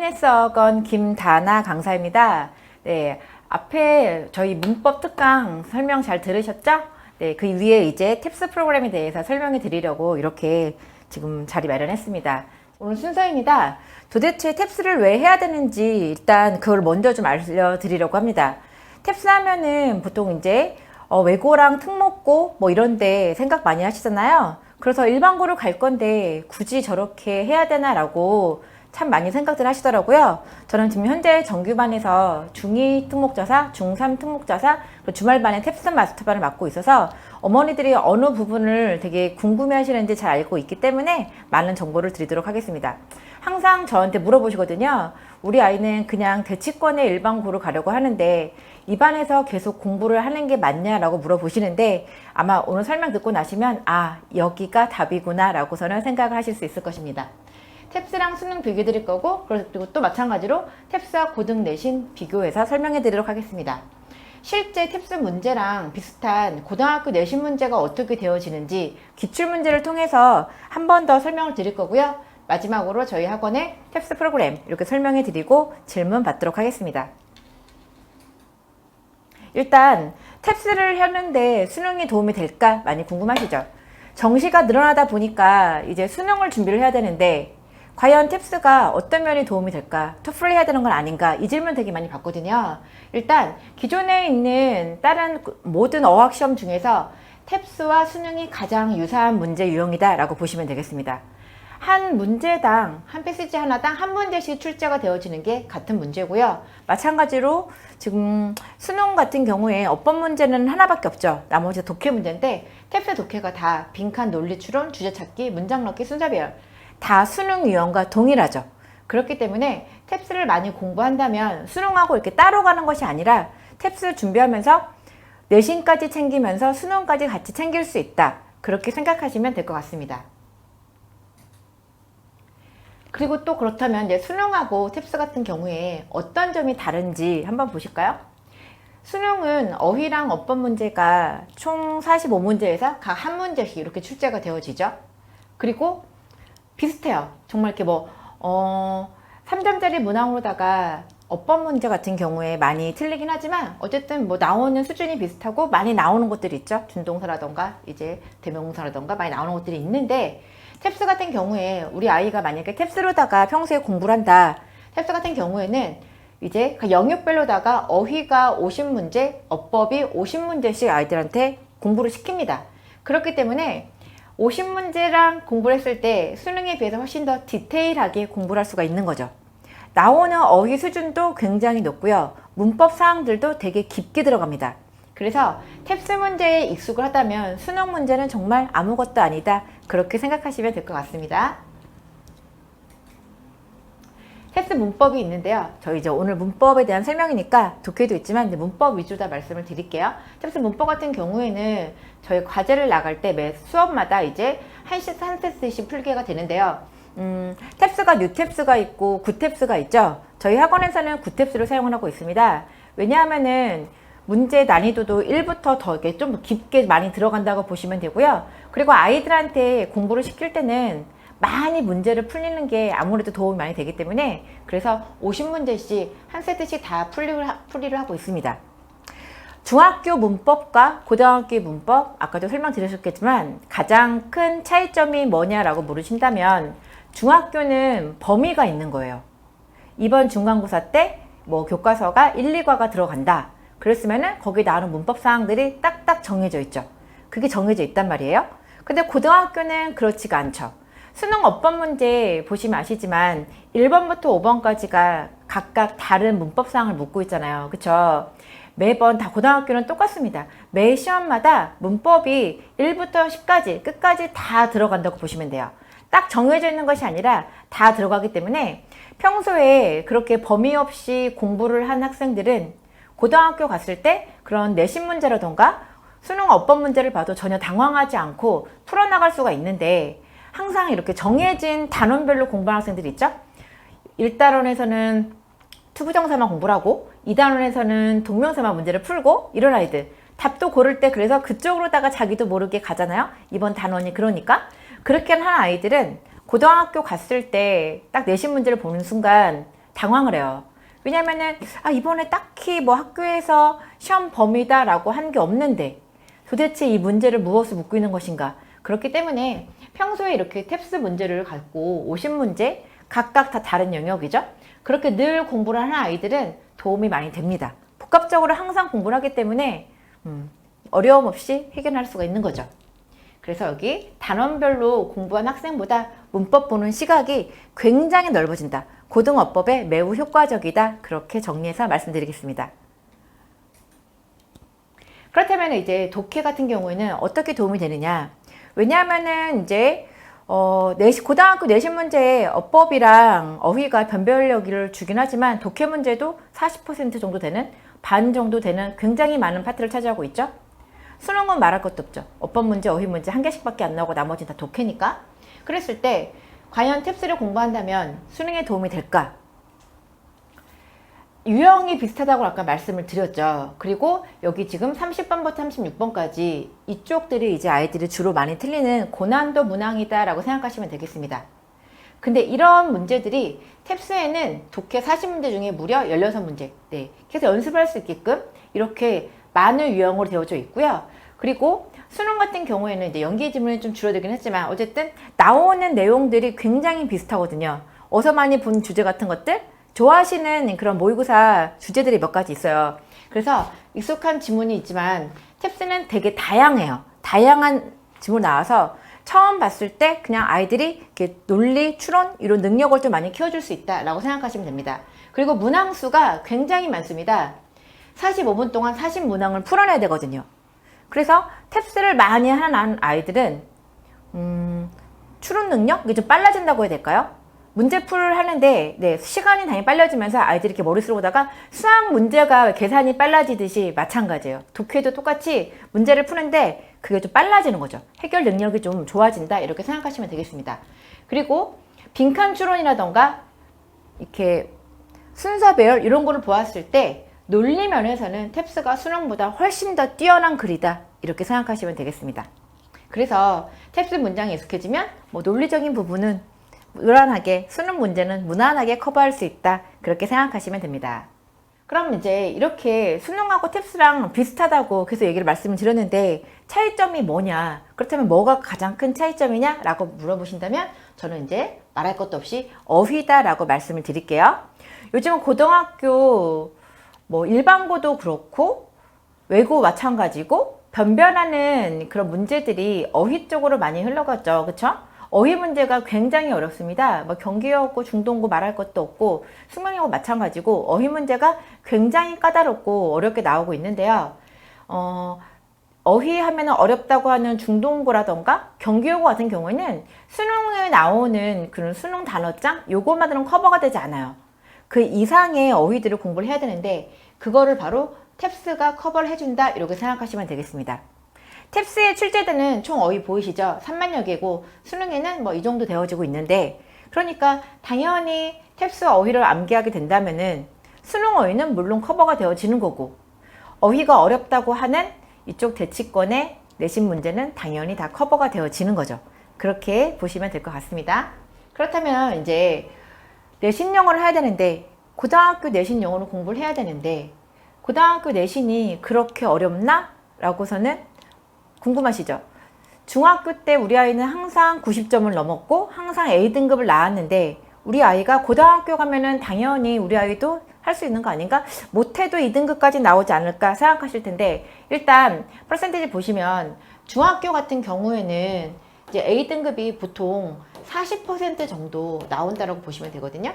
해피니스학원 김다나 강사입니다. 네, 앞에 저희 문법 특강 설명 잘 들으셨죠? 네, 그 위에 이제 탭스 프로그램에 대해서 설명해 드리려고 이렇게 지금 자리 마련했습니다. 오늘 순서입니다. 도대체 탭스를 왜 해야 되는지 일단 그걸 먼저 좀 알려드리려고 합니다. 탭스 하면은 보통 이제 외고랑 특목고 뭐 이런데 생각 많이 하시잖아요. 그래서 일반고를 갈 건데 굳이 저렇게 해야 되나 라고 참 많이 생각들 하시더라고요. 저는 지금 현재 정규반에서 중2 특목자사, 중3 특목자사, 주말반에 탭스 마스터반을 맡고 있어서 어머니들이 어느 부분을 되게 궁금해 하시는지 잘 알고 있기 때문에 많은 정보를 드리도록 하겠습니다. 항상 저한테 물어보시거든요. 우리 아이는 그냥 대치권의 일반고를 가려고 하는데 이 반에서 계속 공부를 하는 게 맞냐라고 물어보시는데 아마 오늘 설명 듣고 나시면 아, 여기가 답이구나 라고서는 생각을 하실 수 있을 것입니다. 탭스랑 수능 비교해 드릴 거고, 그리고 또 마찬가지로 탭스와 고등 내신 비교해서 설명해 드리도록 하겠습니다. 실제 탭스 문제랑 비슷한 고등학교 내신 문제가 어떻게 되어지는지 기출 문제를 통해서 한 번 더 설명을 드릴 거고요. 마지막으로 저희 학원의 탭스 프로그램 이렇게 설명해 드리고 질문 받도록 하겠습니다. 일단 탭스를 하는데 수능이 도움이 될까 많이 궁금하시죠? 정시가 늘어나다 보니까 이제 수능을 준비를 해야 되는데 과연 탭스가 어떤 면이 도움이 될까? 토플을 해야 되는 건 아닌가? 이 질문 되게 많이 받거든요. 일단 기존에 있는 다른 모든 어학시험 중에서 탭스와 수능이 가장 유사한 문제 유형이다 라고 보시면 되겠습니다. 한 문제당, 한 패시지 하나당 한 문제씩 출제가 되어지는 게 같은 문제고요. 마찬가지로 지금 수능 같은 경우에 어법 문제는 하나밖에 없죠. 나머지 독해 문제인데 탭스 독해가 다 빈칸 논리 추론, 주제 찾기, 문장 넣기, 순서배열 다 수능 유형과 동일하죠. 그렇기 때문에 탭스를 많이 공부한다면 수능하고 이렇게 따로 가는 것이 아니라 탭스를 준비하면서 내신까지 챙기면서 수능까지 같이 챙길 수 있다. 그렇게 생각하시면 될 것 같습니다. 그리고 또 그렇다면 이제 수능하고 탭스 같은 경우에 어떤 점이 다른지 한번 보실까요? 수능은 어휘랑 어법 문제가 총 45문제에서 각 한 문제씩 이렇게 출제가 되어지죠. 그리고 비슷해요. 정말 이렇게 3점짜리 문항으로다가 어법 문제 같은 경우에 많이 틀리긴 하지만 어쨌든 나오는 수준이 비슷하고 많이 나오는 것들이 있죠. 준동사라던가 이제 대명사라던가 많이 나오는 것들이 있는데 탭스 같은 경우에 우리 아이가 만약에 탭스로다가 평소에 공부를 한다. 탭스 같은 경우에는 이제 영역별로다가 어휘가 50문제, 어법이 50문제씩 아이들한테 공부를 시킵니다. 그렇기 때문에 50문제랑 공부를 했을 때 수능에 비해서 훨씬 더 디테일하게 공부를 할 수가 있는 거죠. 나오는 어휘 수준도 굉장히 높고요. 문법 사항들도 되게 깊게 들어갑니다. 그래서 탭스 문제에 익숙을 하다면 수능 문제는 정말 아무것도 아니다. 그렇게 생각하시면 될 것 같습니다. 탭스 문법이 있는데요. 저희 이제 오늘 문법에 대한 설명이니까 독해도 있지만 이제 문법 위주로 다 말씀을 드릴게요. 탭스 문법 같은 경우에는 저희 과제를 나갈 때 매 수업마다 이제 한 세트씩 풀게가 되는데요. 탭스가 뉴탭스가 있고 굿탭스가 있죠. 저희 학원에서는 굿탭스를 사용을 하고 있습니다. 왜냐하면은 문제 난이도도 1부터 더 이렇게 좀 깊게 많이 들어간다고 보시면 되고요. 그리고 아이들한테 공부를 시킬 때는 많이 문제를 풀리는 게 아무래도 도움이 많이 되기 때문에 그래서 50문제씩 한 세트씩 다 풀이를 하고 있습니다. 중학교 문법과 고등학교 문법 아까도 설명드렸겠지만 가장 큰 차이점이 뭐냐라고 물으신다면 중학교는 범위가 있는 거예요. 이번 중간고사 때 교과서가 1, 2과가 들어간다. 그랬으면은 거기 나오는 문법 사항들이 딱딱 정해져 있죠. 그게 정해져 있단 말이에요. 근데 고등학교는 그렇지가 않죠. 수능 어법 문제 보시면 아시지만 1번부터 5번까지가 각각 다른 문법 사항을 묻고 있잖아요. 그쵸? 매번 다 고등학교는 똑같습니다. 매 시험마다 문법이 1부터 10까지 끝까지 다 들어간다고 보시면 돼요. 딱 정해져 있는 것이 아니라 다 들어가기 때문에 평소에 그렇게 범위 없이 공부를 한 학생들은 고등학교 갔을 때 그런 내신 문제라던가 수능 어법 문제를 봐도 전혀 당황하지 않고 풀어나갈 수가 있는데 항상 이렇게 정해진 단원별로 공부하는 학생들이 있죠. 1단원에서는 투부정사만 공부를 하고 2단원에서는 동명사만 문제를 풀고 이런 아이들 답도 고를 때 그래서 그쪽으로다가 자기도 모르게 가잖아요. 이번 단원이 그러니까 그렇게 한 아이들은 고등학교 갔을 때 딱 내신 문제를 보는 순간 당황을 해요. 왜냐면은 이번에 딱히 뭐 학교에서 시험 범위다라고 한 게 없는데 도대체 이 문제를 무엇을 묻고 있는 것인가. 그렇기 때문에 평소에 이렇게 탭스 문제를 갖고 오신 문제 각각 다 다른 영역이죠. 그렇게 늘 공부를 하는 아이들은 도움이 많이 됩니다. 복합적으로 항상 공부를 하기 때문에 어려움 없이 해결할 수가 있는 거죠. 그래서 여기 단원별로 공부한 학생보다 문법 보는 시각이 굉장히 넓어진다. 고등어법에 매우 효과적이다. 그렇게 정리해서 말씀드리겠습니다. 그렇다면 이제 독해 같은 경우에는 어떻게 도움이 되느냐? 왜냐하면은 이제 고등학교 내신 문제에 어법이랑 어휘가 변별력을 주긴 하지만 독해 문제도 40% 정도 되는 반 정도 되는 굉장히 많은 파트를 차지하고 있죠. 수능은 말할 것도 없죠. 어법 문제, 어휘 문제 한 개씩밖에 안 나오고 나머지는 다 독해니까. 그랬을 때 과연 탭스를 공부한다면 수능에 도움이 될까? 유형이 비슷하다고 아까 말씀을 드렸죠. 그리고 여기 지금 30번부터 36번까지 이쪽들이 이제 아이들이 주로 많이 틀리는 고난도 문항이다 라고 생각하시면 되겠습니다. 근데 이런 문제들이 탭스에는 독해 40문제 중에 무려 16문제 그래서 연습할 수 있게끔 이렇게 많은 유형으로 되어져 있고요. 그리고 수능 같은 경우에는 이제 연기 지문이 좀 줄어들긴 했지만 어쨌든 나오는 내용들이 굉장히 비슷하거든요. 어서 많이 본 주제 같은 것들, 좋아하시는 그런 모의고사 주제들이 몇 가지 있어요. 그래서 익숙한 지문이 있지만 탭스는 되게 다양해요. 다양한 지문 나와서 처음 봤을 때 그냥 아이들이 이렇게 논리, 추론 이런 능력을 좀 많이 키워줄 수 있다라고 생각하시면 됩니다. 그리고 문항수가 굉장히 많습니다. 45분 동안 40문항을 풀어내야 되거든요. 그래서 탭스를 많이 하는 아이들은 추론 능력? 이게 좀 빨라진다고 해야 될까요? 문제풀을 하는데 시간이 당연히 빨라지면서 아이들이 이렇게 머릿속으로 보다가 수학 문제가 계산이 빨라지듯이 마찬가지예요. 독해도 똑같이 문제를 푸는데 그게 좀 빨라지는 거죠. 해결 능력이 좀 좋아진다 이렇게 생각하시면 되겠습니다. 그리고 빈칸 추론이라던가 이렇게 순서 배열 이런 거를 보았을 때 논리 면에서는 탭스가 수능보다 훨씬 더 뛰어난 글이다 이렇게 생각하시면 되겠습니다. 그래서 탭스 문장이 익숙해지면 뭐 논리적인 부분은 무난하게 수능 문제는 무난하게 커버할 수 있다 그렇게 생각하시면 됩니다. 그럼 이제 이렇게 수능하고 탭스랑 비슷하다고 계속 얘기를 말씀을 드렸는데 차이점이 뭐냐, 그렇다면 뭐가 가장 큰 차이점이냐 라고 물어보신다면 저는 이제 말할 것도 없이 어휘다 라고 말씀을 드릴게요. 요즘은 고등학교 뭐 일반고도 그렇고 외고 마찬가지고 변별하는 그런 문제들이 어휘 쪽으로 많이 흘러갔죠. 그쵸? 어휘 문제가 굉장히 어렵습니다. 뭐 경기여고, 중동고 말할 것도 없고 수능하고 마찬가지고 어휘 문제가 굉장히 까다롭고 어렵게 나오고 있는데요. 어휘 하면 어렵다고 하는 중동고라던가 경기여고 같은 경우에는 수능에 나오는 그런 수능 단어장 요것만으로는 커버가 되지 않아요. 그 이상의 어휘들을 공부를 해야 되는데 그거를 바로 탭스가 커버를 해준다 이렇게 생각하시면 되겠습니다. 탭스에 출제되는 총 어휘 보이시죠? 3만여 개고 수능에는 뭐 이 정도 되어지고 있는데 그러니까 당연히 탭스 어휘를 암기하게 된다면은 수능 어휘는 물론 커버가 되어지는 거고 어휘가 어렵다고 하는 이쪽 대치권의 내신 문제는 당연히 다 커버가 되어지는 거죠. 그렇게 보시면 될 것 같습니다. 그렇다면 이제 내신 영어를 해야 되는데 고등학교 내신 영어로 공부를 해야 되는데 고등학교 내신이 그렇게 어렵나? 라고서는 궁금하시죠? 중학교 때 우리 아이는 항상 90점을 넘었고 항상 A등급을 나왔는데 우리 아이가 고등학교 가면은 당연히 우리 아이도 할 수 있는 거 아닌가? 못해도 2등급까지 나오지 않을까 생각하실 텐데 일단 퍼센테이지 보시면 중학교 같은 경우에는 이제 A등급이 보통 40% 정도 나온다고 보시면 되거든요.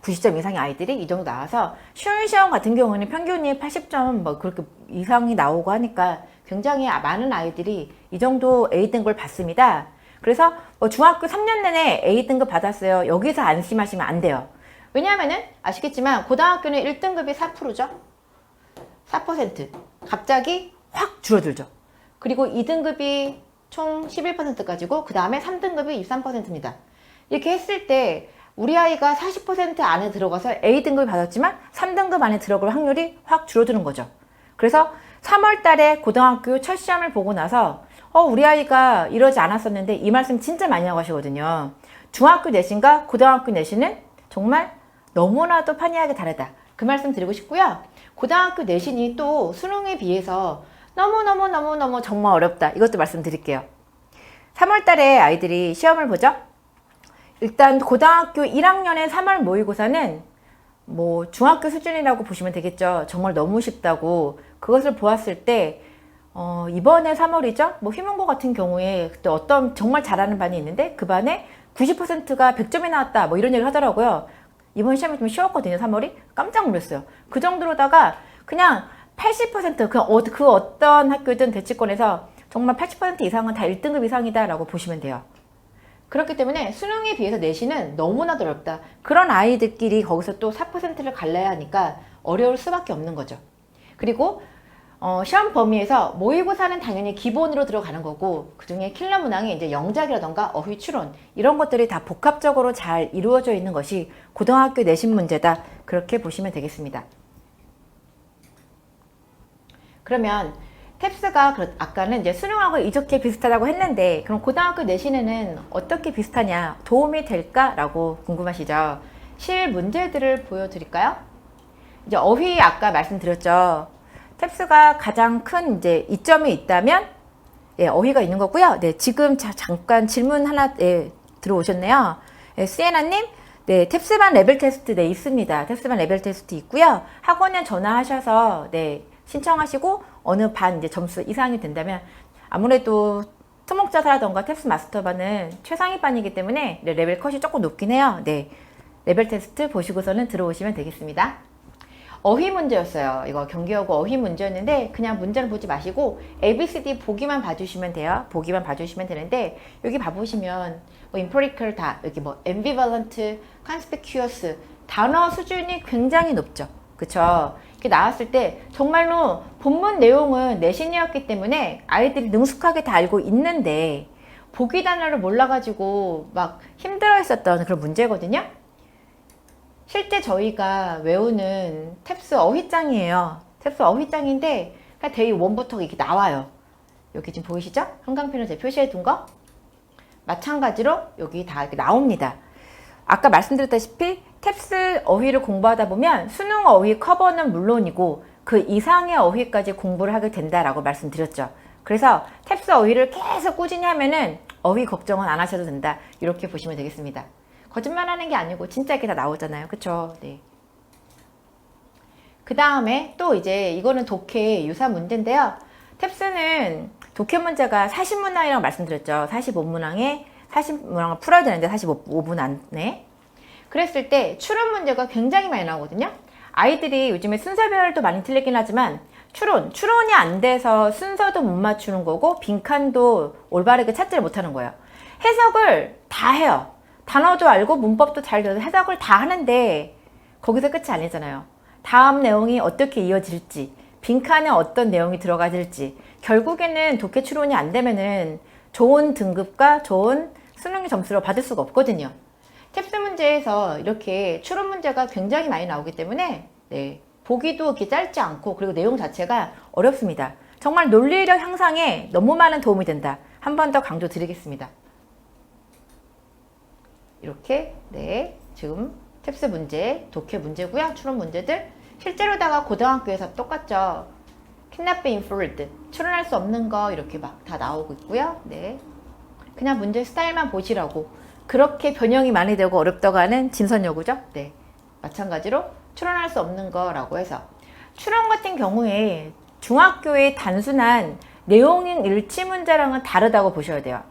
90점 이상의 아이들이 이 정도 나와서 쉬운 시험 같은 경우는 평균이 80점 뭐 그렇게 이상이 나오고 하니까 굉장히 많은 아이들이 이 정도 A등급을 받습니다. 그래서 뭐 중학교 3년 내내 A등급 받았어요. 여기서 안심하시면 안 돼요. 왜냐하면은 아시겠지만 고등학교는 1등급이 4%죠. 4% 갑자기 확 줄어들죠. 그리고 2등급이 총 11%까지고 그 다음에 3등급이 23%입니다. 이렇게 했을 때 우리 아이가 40% 안에 들어가서 A등급을 받았지만 3등급 안에 들어갈 확률이 확 줄어드는 거죠. 그래서 3월 달에 고등학교 첫 시험을 보고 나서 우리 아이가 이러지 않았었는데 이 말씀 진짜 많이 하고 하시거든요. 중학교 내신과 고등학교 내신은 정말 너무나도 판이하게 다르다. 그 말씀 드리고 싶고요. 고등학교 내신이 또 수능에 비해서 너무너무 정말 어렵다. 이것도 말씀드릴게요. 3월 달에 아이들이 시험을 보죠. 일단 고등학교 1학년의 3월 모의고사는 뭐 중학교 수준이라고 보시면 되겠죠. 정말 너무 쉽다고. 그것을 보았을 때 이번에 3월이죠. 뭐 휘문고 같은 경우에 그때 어떤 정말 잘하는 반이 있는데 그 반에 90%가 100점이 나왔다. 뭐 이런 얘기를 하더라고요. 이번 시험이 좀 쉬웠거든요. 3월이. 깜짝 놀랐어요. 그 정도로다가 그냥 80% 그 어떤 학교든 대치권에서 정말 80% 이상은 다 1등급 이상이다 라고 보시면 돼요. 그렇기 때문에 수능에 비해서 내신은 너무나도 어렵다. 그런 아이들끼리 거기서 또 4%를 갈라야 하니까 어려울 수밖에 없는 거죠. 그리고 시험 범위에서 모의고사는 당연히 기본으로 들어가는 거고 그 중에 킬러 문항이 이제 영작이라던가 어휘 추론 이런 것들이 다 복합적으로 잘 이루어져 있는 것이 고등학교 내신 문제다. 그렇게 보시면 되겠습니다. 그러면 탭스가 아까는 이제 수능하고 이렇게 비슷하다고 했는데 그럼 고등학교 내신에는 어떻게 비슷하냐 도움이 될까라고 궁금하시죠? 실 문제들을 보여드릴까요? 이제 어휘 아까 말씀드렸죠. 탭스가 가장 큰 이제 이점이 있다면 어휘가 있는 거고요. 네, 지금 잠깐 질문 하나 들어오셨네요. 시에나님, 네, 탭스반 레벨 테스트 있습니다. 탭스반 레벨 테스트 있고요. 학원에 전화하셔서 신청하시고 어느 반 이제 점수 이상이 된다면 아무래도 특목자사라던가 탭스 마스터반은 최상위 반이기 때문에 레벨 컷이 조금 높긴 해요. 네, 레벨 테스트 보시고서는 들어오시면 되겠습니다. 어휘 문제였어요. 이거 경기여고 어휘 문제였는데 그냥 문제를 보지 마시고 ABCD 보기만 봐주시면 돼요. 보기만 봐주시면 되는데 여기 봐보시면 뭐 empirical 다 여기 뭐 ambivalent, conspicuous 단어 수준이 굉장히 높죠. 그쵸? 이렇게 나왔을 때 정말로 본문 내용은 내신이었기 때문에 아이들이 능숙하게 다 알고 있는데 보기 단어를 몰라가지고 막 힘들어 했었던 그런 문제거든요. 실제 저희가 외우는 탭스 어휘장이에요. 탭스 어휘장인데 데이 1부터 이렇게 나와요. 여기 지금 보이시죠? 형광펜으로 제가 표시해 둔 거. 마찬가지로 여기 다 이렇게 나옵니다. 아까 말씀드렸다시피 탭스 어휘를 공부하다 보면 수능 어휘 커버는 물론이고 그 이상의 어휘까지 공부를 하게 된다라고 말씀드렸죠. 그래서 탭스 어휘를 계속 꾸준히 하면은 어휘 걱정은 안 하셔도 된다. 이렇게 보시면 되겠습니다. 거짓말 하는 게 아니고 진짜 이렇게 다 나오잖아요. 그쵸? 네. 그 다음에 또 이제 이거는 독해 유사 문제인데요. 탭스는 독해 문제가 40문항이라고 말씀드렸죠. 45문항에 40문항을 풀어야 되는데 45분 안에. 그랬을 때 추론 문제가 굉장히 많이 나오거든요. 아이들이 요즘에 순서별도 많이 틀리긴 하지만 추론이 안 돼서 순서도 못 맞추는 거고 빈칸도 올바르게 찾지를 못하는 거예요. 해석을 다 해요. 단어도 알고 문법도 잘 돼서 해석을 다 하는데 거기서 끝이 아니잖아요. 다음 내용이 어떻게 이어질지, 빈칸에 어떤 내용이 들어가질지 결국에는 독해 추론이 안 되면은 좋은 등급과 좋은 수능 점수를 받을 수가 없거든요. 탭스 문제에서 이렇게 추론 문제가 굉장히 많이 나오기 때문에 보기도 이렇게 짧지 않고 그리고 내용 자체가 어렵습니다. 정말 논리력 향상에 너무 많은 도움이 된다. 한 번 더 강조 드리겠습니다. 이렇게 지금 탭스 문제, 독해 문제고요. 추론 문제들 실제로다가 고등학교에서 똑같죠. cannot be inferred, 추론할 수 없는 거 이렇게 막 다 나오고 있고요. 그냥 문제 스타일만 보시라고 그렇게 변형이 많이 되고 어렵다고 하는 진선여고죠. 마찬가지로 추론할 수 없는 거라고 해서 추론 같은 경우에 중학교의 단순한 내용인 일치 문제랑은 다르다고 보셔야 돼요.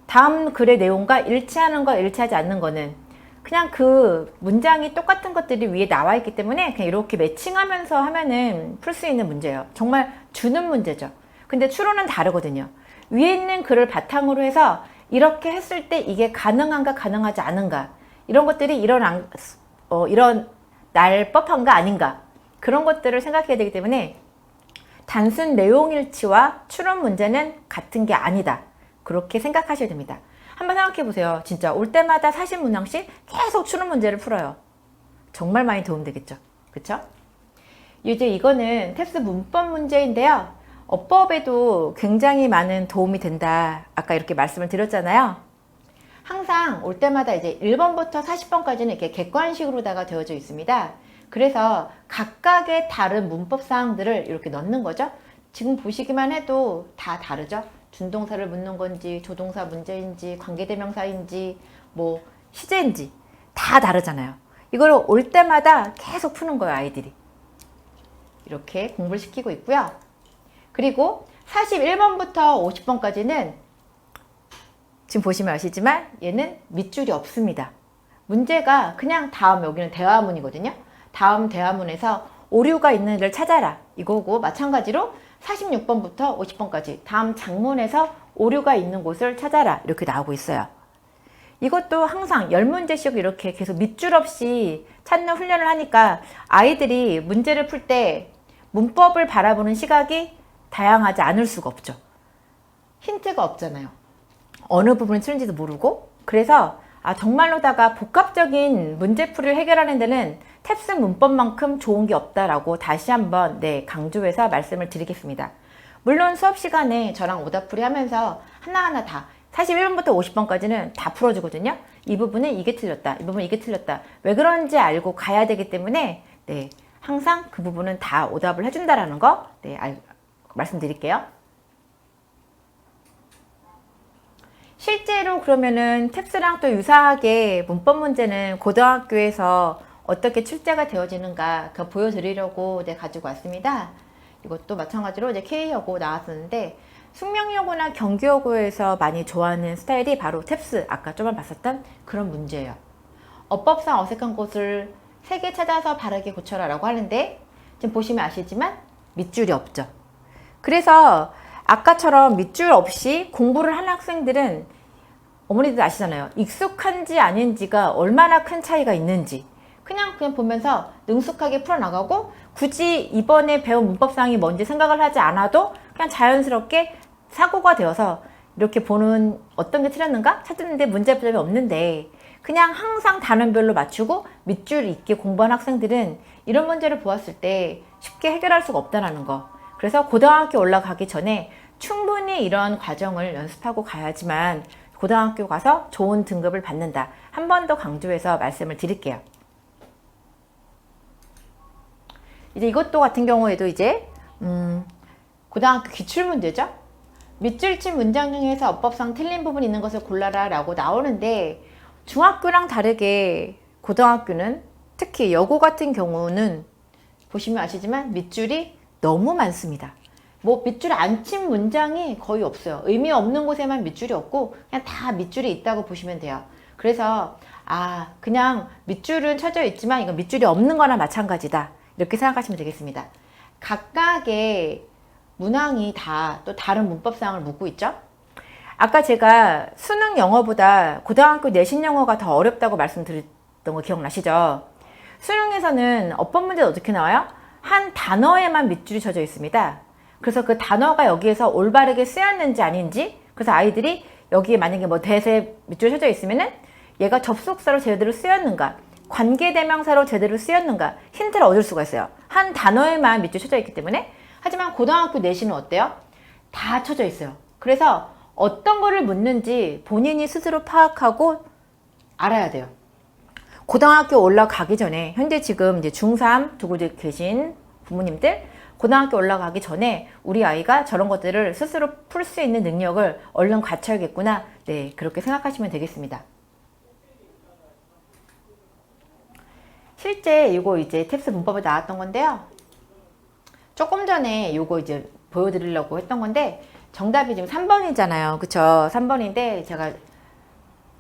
다음 글의 내용과 일치하는 거, 일치하지 않는 거는 그냥 그 문장이 똑같은 것들이 위에 나와 있기 때문에 그냥 이렇게 매칭하면서 하면은 풀 수 있는 문제예요. 정말 주는 문제죠. 근데 추론은 다르거든요. 위에 있는 글을 바탕으로 해서 이렇게 했을 때 이게 가능한가 가능하지 않은가 이런 것들이 일어날 법한가 아닌가 그런 것들을 생각해야 되기 때문에 단순 내용일치와 추론 문제는 같은 게 아니다. 그렇게 생각하셔야 됩니다. 한번 생각해 보세요. 진짜 올 때마다 40문항씩 계속 추론 문제를 풀어요. 정말 많이 도움되겠죠. 그쵸? 이제 이거는 탭스 문법 문제인데요. 어법에도 굉장히 많은 도움이 된다. 아까 이렇게 말씀을 드렸잖아요. 항상 올 때마다 이제 1번부터 40번까지는 이렇게 객관식으로다가 되어져 있습니다. 그래서 각각의 다른 문법 사항들을 이렇게 넣는 거죠. 지금 보시기만 해도 다 다르죠. 준동사를 묻는 건지, 조동사 문제인지, 관계대명사인지, 뭐 시제인지 다 다르잖아요. 이걸 올 때마다 계속 푸는 거예요, 아이들이. 이렇게 공부를 시키고 있고요. 그리고 41번부터 50번까지는 지금 보시면 아시지만 얘는 밑줄이 없습니다. 문제가 그냥 다음, 여기는 대화문이거든요. 다음 대화문에서 오류가 있는 걸 찾아라 이거고, 마찬가지로 46번부터 50번까지 다음 장문에서 오류가 있는 곳을 찾아라 이렇게 나오고 있어요. 이것도 항상 10문제씩 이렇게 계속 밑줄 없이 찾는 훈련을 하니까 아이들이 문제를 풀 때 문법을 바라보는 시각이 다양하지 않을 수가 없죠. 힌트가 없잖아요. 어느 부분이 틀린지도 모르고. 그래서 정말로다가 복합적인 문제풀이를 해결하는 데는 탭스 문법만큼 좋은 게 없다라고 다시 한번 강조해서 말씀을 드리겠습니다. 물론 수업 시간에 저랑 오답풀이 하면서 하나하나 다 41번부터 50번까지는 다 풀어주거든요. 이 부분은 이게 틀렸다, 이 부분은 이게 틀렸다, 왜 그런지 알고 가야 되기 때문에 항상 그 부분은 다 오답을 해준다라는 거 말씀드릴게요. 실제로 그러면은 탭스랑 또 유사하게 문법 문제는 고등학교에서 어떻게 출제가 되어지는가 그거 보여드리려고 가지고 왔습니다. 이것도 마찬가지로 이제 K여고 나왔었는데, 숙명여고나 경기여고에서 많이 좋아하는 스타일이 바로 탭스, 아까 조금 봤었던 그런 문제예요. 어법상 어색한 곳을 3개 찾아서 바르게 고쳐라 라고 하는데, 지금 보시면 아시지만 밑줄이 없죠. 그래서 아까처럼 밑줄 없이 공부를 하는 학생들은 어머니들 아시잖아요. 익숙한지 아닌지가 얼마나 큰 차이가 있는지 그냥 보면서 능숙하게 풀어나가고, 굳이 이번에 배운 문법상이 뭔지 생각을 하지 않아도 그냥 자연스럽게 사고가 되어서 이렇게 보는, 어떤 게 틀렸는가 찾는데 문제점이 없는데, 그냥 항상 단원별로 맞추고 밑줄 있게 공부한 학생들은 이런 문제를 보았을 때 쉽게 해결할 수가 없다는 거. 그래서 고등학교 올라가기 전에 충분히 이런 과정을 연습하고 가야지만 고등학교 가서 좋은 등급을 받는다. 한 번 더 강조해서 말씀을 드릴게요. 이제 이것도 같은 경우에도 이제 고등학교 기출문제죠. 밑줄 친 문장 중에서 어법상 틀린 부분이 있는 것을 골라라 라고 나오는데, 중학교랑 다르게 고등학교는 특히 여고 같은 경우는 보시면 아시지만 밑줄이 너무 많습니다. 뭐 밑줄 안 친 문장이 거의 없어요. 의미 없는 곳에만 밑줄이 없고 그냥 다 밑줄이 있다고 보시면 돼요. 그래서 그냥 밑줄은 쳐져 있지만 이건 밑줄이 없는 거나 마찬가지다 이렇게 생각하시면 되겠습니다. 각각의 문항이 다 또 다른 문법사항을 묻고 있죠. 아까 제가 수능 영어보다 고등학교 내신 영어가 더 어렵다고 말씀드렸던 거 기억나시죠? 수능에서는 어법 문제는 어떻게 나와요? 한 단어에만 밑줄이 쳐져 있습니다. 그래서 그 단어가 여기에서 올바르게 쓰였는지 아닌지, 그래서 아이들이 여기에 만약에 뭐 대세 밑줄이 쳐져 있으면은 얘가 접속사로 제대로 쓰였는가, 관계대명사로 제대로 쓰였는가 힌트를 얻을 수가 있어요. 한 단어에만 밑줄이 쳐져 있기 때문에. 하지만 고등학교 내신은 어때요? 다 쳐져 있어요. 그래서 어떤 거를 묻는지 본인이 스스로 파악하고 알아야 돼요. 고등학교 올라가기 전에, 현재 지금 이제 중3 두고 계신 부모님들, 고등학교 올라가기 전에 우리 아이가 저런 것들을 스스로 풀 수 있는 능력을 얼른 갖춰야겠구나. 그렇게 생각하시면 되겠습니다. 실제 이거 이제 탭스 문법에 나왔던 건데요. 조금 전에 이거 이제 보여드리려고 했던 건데, 정답이 지금 3번이잖아요. 그쵸? 3번인데 제가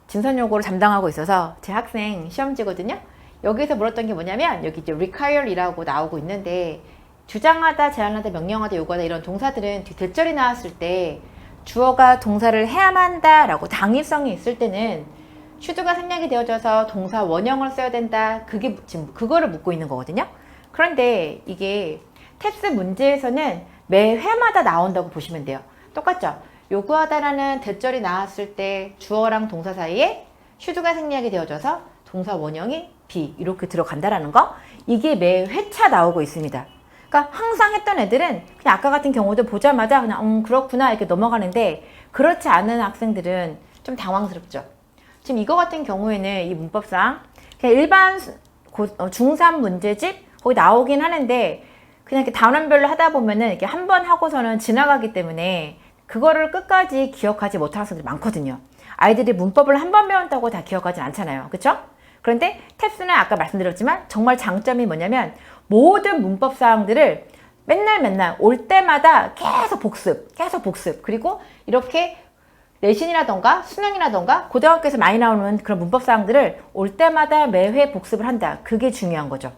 진선요고를 담당하고 있어서 제 학생 시험지거든요. 여기서 물었던 게 뭐냐면, 여기 이제 require이라고 나오고 있는데, 주장하다, 제안하다, 명령하다, 요구하다 이런 동사들은 대절이 나왔을 때 주어가 동사를 해야만 한다 라고 당위성이 있을 때는 should가 생략이 되어져서 동사 원형을 써야 된다. 그게 지금 그거를 묻고 있는 거거든요. 그런데 이게 탭스 문제에서는 매 회마다 나온다고 보시면 돼요. 똑같죠? 요구하다라는 대절이 나왔을 때 주어랑 동사 사이에 should가 생략이 되어져서 동사 원형이 be 이렇게 들어간다라는 거, 이게 매 회차 나오고 있습니다. 그러니까 항상 했던 애들은 그냥 아까 같은 경우도 보자마자 그냥 그렇구나 이렇게 넘어가는데, 그렇지 않은 학생들은 좀 당황스럽죠. 지금 이거 같은 경우에는 이 문법상 그냥 일반 중3 문제집 거기 나오긴 하는데 그냥 이렇게 단원별로 하다 보면은 이렇게 한 번 하고서는 지나가기 때문에 그거를 끝까지 기억하지 못하는 학생들이 많거든요. 아이들이 문법을 한 번 배운다고 다 기억하진 않잖아요. 그쵸? 그런데 탭스는 아까 말씀드렸지만 정말 장점이 뭐냐면 모든 문법 사항들을 맨날 올 때마다 계속 복습 그리고 이렇게 내신이라던가 수능이라던가 고등학교에서 많이 나오는 그런 문법 사항들을 올 때마다 매회 복습을 한다. 그게 중요한 거죠.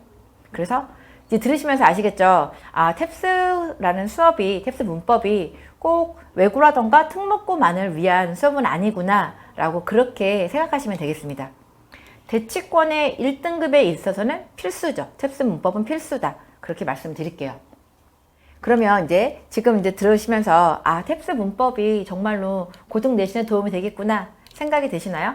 그래서 이제 들으시면서 아시겠죠? 아, 탭스라는 수업이, 탭스 문법이 꼭 외고라던가 특목고만을 위한 수업은 아니구나 라고 그렇게 생각하시면 되겠습니다. 대치권의 1등급에 있어서는 필수죠. 탭스 문법은 필수다. 그렇게 말씀드릴게요. 그러면 이제 지금 이제 들으시면서 아, 탭스 문법이 정말로 고등 내신에 도움이 되겠구나 생각이 되시나요?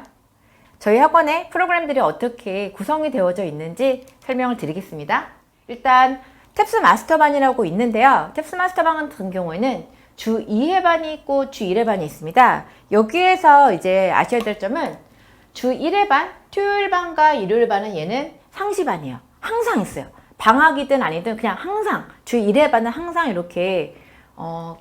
저희 학원의 프로그램들이 어떻게 구성이 되어져 있는지 설명을 드리겠습니다. 일단 탭스 마스터반이라고 있는데요. 탭스 마스터반 같은 경우에는 주 2회반이 있고 주 1회반이 있습니다. 여기에서 이제 아셔야 될 점은 주 1회반, 토요일반과 일요일반은 얘는 상시반이에요. 항상 있어요. 방학이든 아니든 그냥 항상 주 1회반은 항상 이렇게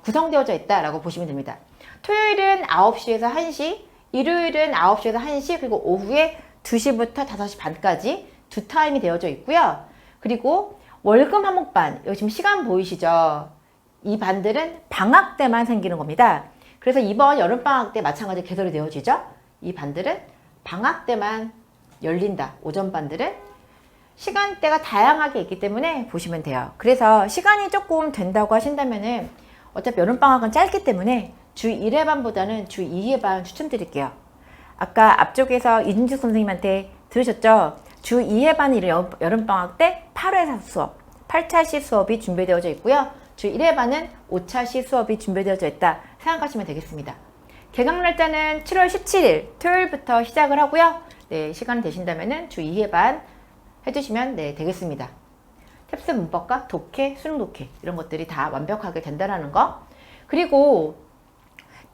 구성되어져 있다라고 보시면 됩니다. 토요일은 9시에서 1시, 일요일은 9시에서 1시, 그리고 오후에 2시부터 5시 반까지 두 타임이 되어져 있고요. 그리고 월금 화목반, 여기 지금 시간 보이시죠? 이 반들은 방학 때만 생기는 겁니다. 그래서 이번 여름방학 때 마찬가지로 개설이 되어지죠? 이 반들은 방학 때만 열린다. 오전 반들은 시간대가 다양하게 있기 때문에 보시면 돼요. 그래서 시간이 조금 된다고 하신다면은 어차피 여름방학은 짧기 때문에 주 1회반보다는 주 2회반 추천드릴게요. 아까 앞쪽에서 이준주 선생님한테 들으셨죠? 주 2회반이 여름방학 때 8회 수업, 8차시 수업이 준비되어져 있고요. 주 1회반은 5차시 수업이 준비되어져 있다 생각하시면 되겠습니다. 개강 날짜는 7월 17일 토요일부터 시작을 하고요. 네, 시간 되신다면은 주 2회반 해주시면 네, 되겠습니다. 탭스 문법과 독해, 수능 독해 이런 것들이 다 완벽하게 된다는 거. 그리고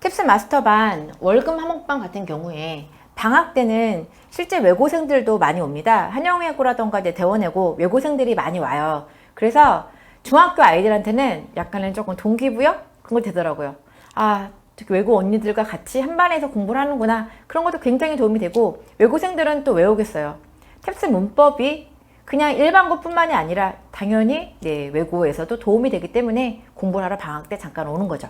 탭스 마스터반, 월금 화목반 같은 경우에 방학 때는 실제 외고생들도 많이 옵니다. 한영외고라던가 대원외고 외고생들이 많이 와요. 그래서 중학교 아이들한테는 약간은 조금 동기부여? 그런 거 되더라고요. 아, 외고 언니들과 같이 한 반에서 공부를 하는구나. 그런 것도 굉장히 도움이 되고 외고생들은 또 왜 오겠어요? 탭스 문법이 그냥 일반고뿐만이 아니라 당연히 네, 외고에서도 도움이 되기 때문에 공부를 하러 방학 때 잠깐 오는 거죠.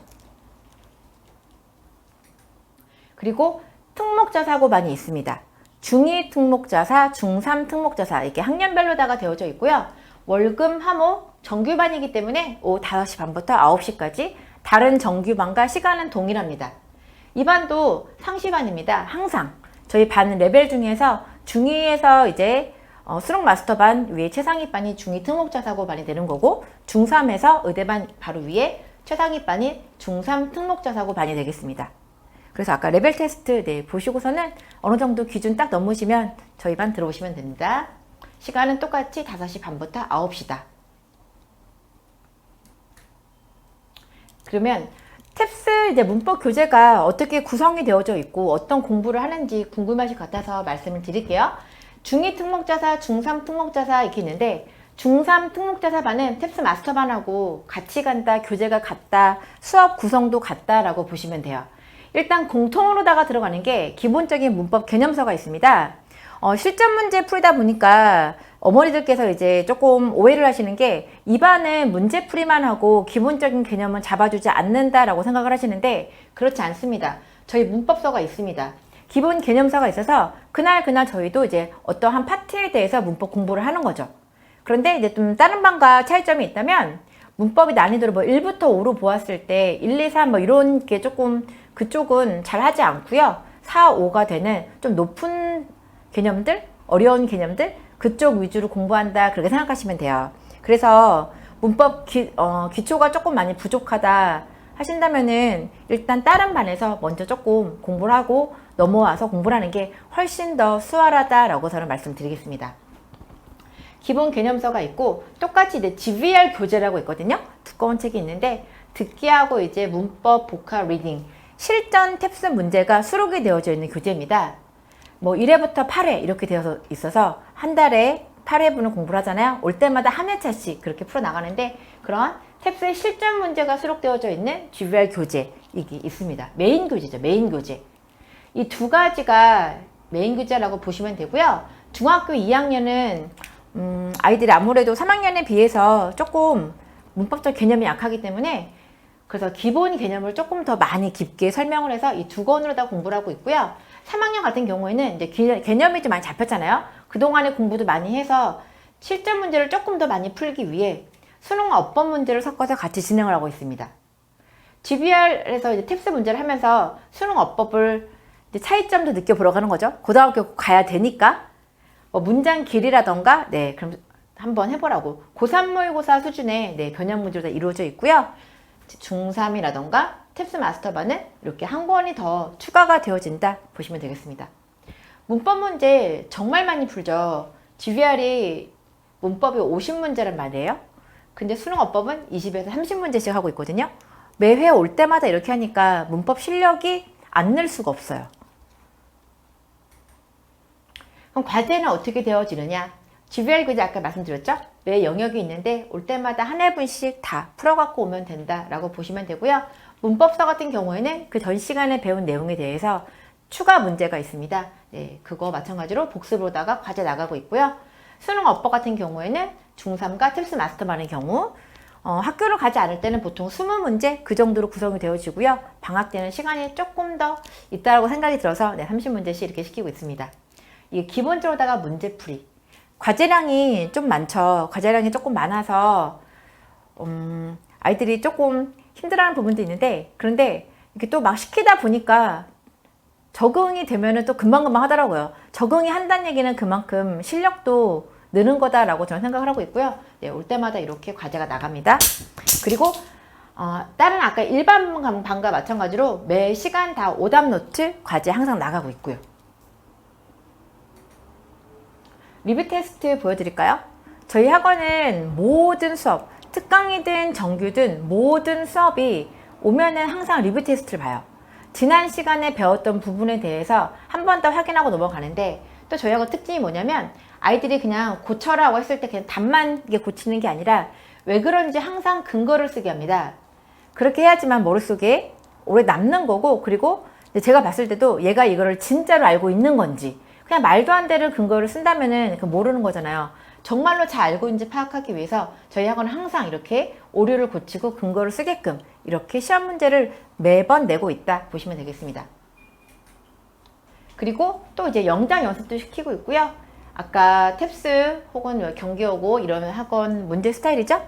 그리고 특목자사고반이 있습니다. 중2 특목자사, 중3 특목자사 이렇게 학년별로다가 되어져 있고요. 월금, 화목, 정규반이기 때문에 오후 5시 반부터 9시까지 다른 정규반과 시간은 동일합니다. 이 반도 상시반입니다. 항상 저희 반 레벨 중에서 중2에서 이제 수능 마스터반 위에 최상위반이 중2 특목자사고반이 되는 거고 중3에서 의대반 바로 위에 최상위반인 중3 특목자사고반이 되겠습니다. 그래서 아까 레벨 테스트 네, 보시고서는 어느 정도 기준 딱 넘으시면 저희 반 들어오시면 됩니다. 시간은 똑같이 5시 반부터 9시다. 그러면 탭스 이제 문법 교재가 어떻게 구성이 되어져 있고 어떤 공부를 하는지 궁금하실 것 같아서 말씀을 드릴게요. 중2 특목자사, 중3 특목자사 이렇게 있는데 중3 특목자사반은 탭스 마스터반하고 같이 간다, 교재가 같다, 수업 구성도 같다라고 보시면 돼요. 일단 공통으로다가 들어가는 게 기본적인 문법 개념서가 있습니다. 실전 문제 풀다 보니까 어머니들께서 이제 조금 오해를 하시는 게 이 반은 문제풀이만 하고 기본적인 개념은 잡아주지 않는다라고 생각을 하시는데 그렇지 않습니다. 저희 문법서가 있습니다. 기본 개념서가 있어서 그날 저희도 이제 어떠한 파트에 대해서 문법 공부를 하는 거죠. 그런데 이제 좀 다른 반과 차이점이 있다면 문법이 난이도를 뭐 1부터 5로 보았을 때 1, 2, 3 뭐 이런 게 조금 그쪽은 잘 하지 않고요. 4, 5가 되는 좀 높은 개념들, 어려운 개념들 그쪽 위주로 공부한다 그렇게 생각하시면 돼요. 그래서 문법 기초가 조금 많이 부족하다 하신다면은 일단 다른 반에서 먼저 조금 공부를 하고 넘어와서 공부를 하는 게 훨씬 더 수월하다라고 저는 말씀드리겠습니다. 기본 개념서가 있고 똑같이 이제 GVR 교재라고 있거든요. 두꺼운 책이 있는데 듣기하고 이제 문법, 복합, 리딩 실전 탭스 문제가 수록이 되어져 있는 교재입니다. 뭐 1회부터 8회 이렇게 되어 있어서 한 달에 8회분을 공부를 하잖아요. 올 때마다 한 회차씩 그렇게 풀어나가는데 그런 탭스의 실전 문제가 수록되어져 있는 GBR 교재 이게 있습니다. 메인 교재죠. 메인 교재. 이 두 가지가 메인 교재라고 보시면 되고요. 중학교 2학년은 아이들이 아무래도 3학년에 비해서 조금 문법적 개념이 약하기 때문에 그래서 기본 개념을 조금 더 많이 깊게 설명을 해서 이 두 권으로 다 공부를 하고 있고요. 3학년 같은 경우에는 이제 개념이 좀 많이 잡혔잖아요. 그동안에 공부도 많이 해서 실전 문제를 조금 더 많이 풀기 위해 수능과 어법 문제를 섞어서 같이 진행을 하고 있습니다. GBR에서 이제 탭스 문제를 하면서 수능 어법을 이제 차이점도 느껴보러 가는 거죠. 고등학교 가야 되니까 뭐 문장 길이라던가 네 그럼 한번 해보라고. 고3 모의고사 수준의 네, 변형 문제로 다 이루어져 있고요. 중3이라던가 탭스 마스터반은 이렇게 한 권이 더 추가가 되어진다 보시면 되겠습니다. 문법 문제 정말 많이 풀죠. GBR이 문법이 50문제란 말이에요. 근데 수능 어법은 20에서 30문제씩 하고 있거든요. 매회 올 때마다 이렇게 하니까 문법 실력이 안 늘 수가 없어요. 그럼 과제는 어떻게 되어지느냐? GBR 교재 아까 말씀드렸죠? 매 영역이 있는데 올 때마다 한 회분씩 다 풀어갖고 오면 된다라고 보시면 되고요. 문법서 같은 경우에는 그 전 시간에 배운 내용에 대해서 추가 문제가 있습니다. 네, 그거 마찬가지로 복습으로다가 과제 나가고 있고요. 수능 어법 같은 경우에는 중3과 탭스 마스터반의 경우 학교를 가지 않을 때는 보통 20문제 그 정도로 구성이 되어지고요. 방학 때는 시간이 조금 더 있다고 생각이 들어서 네, 30문제씩 이렇게 시키고 있습니다. 이게 기본적으로다가 문제풀이. 과제량이 좀 많죠. 과제량이 조금 많아서 아이들이 조금 힘들어하는 부분도 있는데 그런데 이렇게 또 막 시키다 보니까 적응이 되면은 또 금방금방 하더라고요. 적응이 한다는 얘기는 그만큼 실력도 느는 거다라고 저는 생각을 하고 있고요. 네, 올 때마다 이렇게 과제가 나갑니다. 그리고 다른 아까 일반 반과 마찬가지로 매 시간 다 오답 노트 과제 항상 나가고 있고요. 리뷰 테스트 보여드릴까요? 저희 학원은 모든 수업, 특강이든 정규든 모든 수업이 오면은 항상 리뷰 테스트를 봐요. 지난 시간에 배웠던 부분에 대해서 한 번 더 확인하고 넘어가는데 또 저희 학원 특징이 뭐냐면 아이들이 그냥 고쳐라고 했을 때 그냥 답만 고치는 게 아니라 왜 그런지 항상 근거를 쓰게 합니다. 그렇게 해야지만 머릿속에 오래 남는 거고 그리고 제가 봤을 때도 얘가 이거를 진짜로 알고 있는 건지 그냥 말도 안 되는 근거를 쓴다면은 모르는 거잖아요. 정말로 잘 알고 있는지 파악하기 위해서 저희 학원은 항상 이렇게 오류를 고치고 근거를 쓰게끔 이렇게 시험 문제를 매번 내고 있다 보시면 되겠습니다. 그리고 또 이제 영장 연습도 시키고 있고요. 아까 탭스 혹은 경기여고 이런 학원 문제 스타일이죠.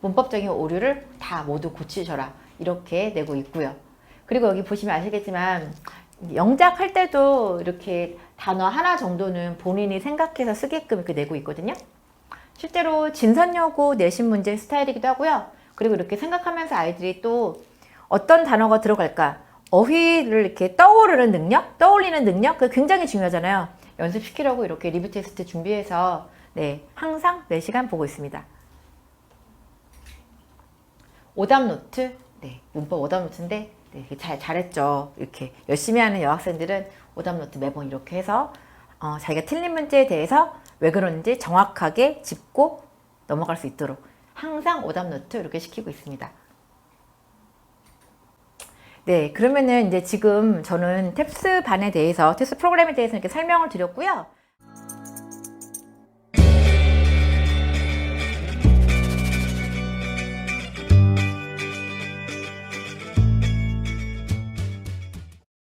문법적인 오류를 다 모두 고치셔라 이렇게 내고 있고요. 그리고 여기 보시면 아시겠지만 영작할 때도 이렇게 단어 하나 정도는 본인이 생각해서 쓰게끔 이렇게 내고 있거든요. 실제로 진선여고 내신 문제 스타일이기도 하고요. 그리고 이렇게 생각하면서 아이들이 또 어떤 단어가 들어갈까 어휘를 이렇게 떠오르는 능력, 떠올리는 능력 그 굉장히 중요하잖아요. 연습시키려고 이렇게 리뷰 테스트 준비해서 네, 항상 4시간 보고 있습니다. 오답 노트, 네, 문법 오답 노트인데 네, 잘했죠. 이렇게 열심히 하는 여학생들은 오답 노트 매번 이렇게 해서 자기가 틀린 문제에 대해서 왜 그런지 정확하게 짚고 넘어갈 수 있도록 항상 오답 노트 이렇게 시키고 있습니다. 네, 그러면은 이제 지금 저는 탭스 반에 대해서, 탭스 프로그램에 대해서 이렇게 설명을 드렸고요.